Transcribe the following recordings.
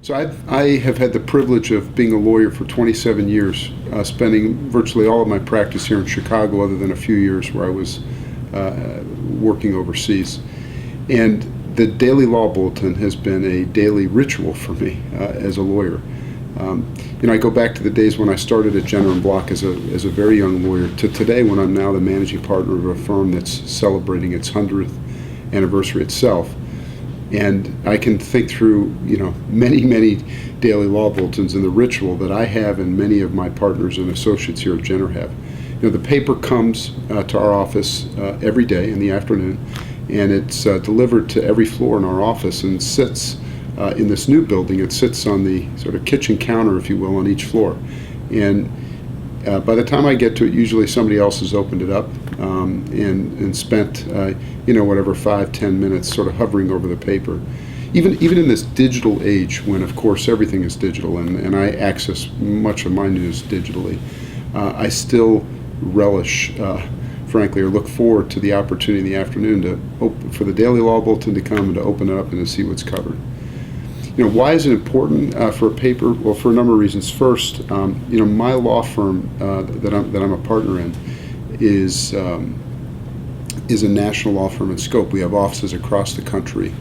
So I have had the privilege of being a lawyer for 27 years, spending virtually all of my practice here in Chicago, other than a few years where I was working overseas. And the Daily Law Bulletin has been a daily ritual for me as a lawyer. I go back to the days when I started at Jenner Block as a very young lawyer to today, when I'm now the managing partner of a firm that's celebrating its 100th anniversary itself. And I can think through, many daily law bulletins and the ritual that I have and many of my partners and associates here at Jenner have. The paper comes to our office every day in the afternoon, and it's delivered to every floor in our office and sits in this new building. It sits on the sort of kitchen counter, if you will, on each floor. And by the time I get to it, usually somebody else has opened it up and spent, whatever, 5-10 minutes sort of hovering over the paper. Even in this digital age, when of course everything is digital, and I access much of my news digitally, I still relish, frankly, or look forward to the opportunity in the afternoon for the Daily Law Bulletin to come and to open it up and to see what's covered. Why is it important for a paper? Well, for a number of reasons. First, my law firm that I'm a partner in is a national law firm in scope. We have offices across the country,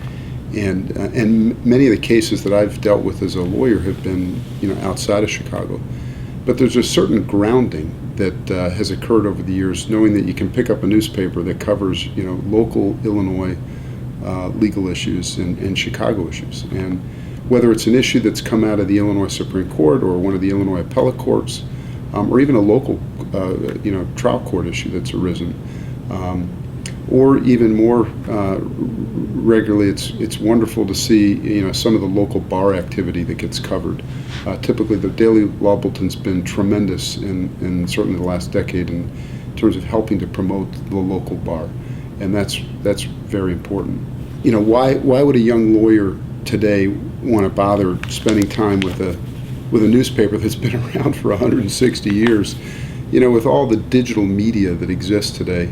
and many of the cases that I've dealt with as a lawyer have been outside of Chicago. But there's a certain grounding that has occurred over the years, knowing that you can pick up a newspaper that covers local Illinois legal issues and Chicago issues, and whether it's an issue that's come out of the Illinois Supreme Court or one of the Illinois appellate courts, or even a local trial court issue that's arisen, or even more regularly, it's wonderful to see some of the local bar activity that gets covered. Typically, the Daily Law Bulletin's been tremendous in certainly the last decade in terms of helping to promote the local bar, and that's very important. Why would a young lawyer today want to bother spending time with a newspaper that's been around for 160 years? With all the digital media that exists today,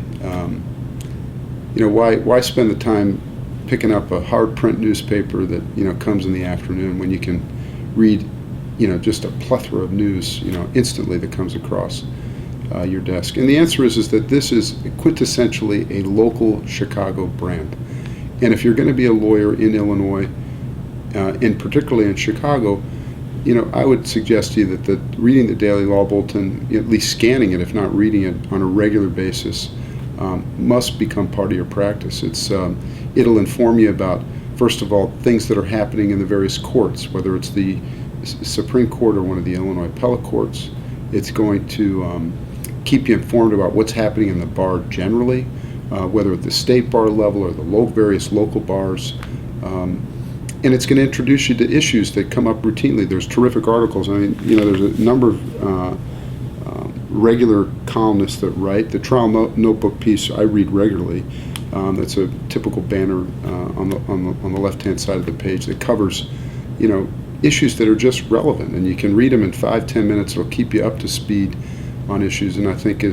why spend the time picking up a hard print newspaper that comes in the afternoon when you can read just a plethora of news instantly that comes across your desk? And the answer is that this is quintessentially a local Chicago brand. And if you're going to be a lawyer in Illinois, and particularly in Chicago, I would suggest to you that reading the Daily Law Bulletin, at least scanning it, if not reading it on a regular basis, must become part of your practice. It'll inform you about, first of all, things that are happening in the various courts, whether it's the Supreme Court or one of the Illinois appellate courts. It's going to keep you informed about what's happening in the bar generally, whether at the state bar level or the various local bars. And it's going to introduce you to issues that come up routinely. There's terrific articles. There's a number of regular columnists that write. The trial notebook piece I read regularly. That's a typical banner on the left-hand side of the page that covers, issues that are just relevant, and you can read them in 5-10 minutes. It'll keep you up to speed on issues, and I think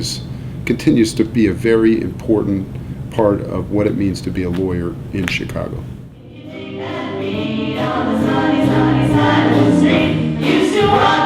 continues to be a very important part of what it means to be a lawyer in Chicago. On the sunny, sunny side of the street, used to walk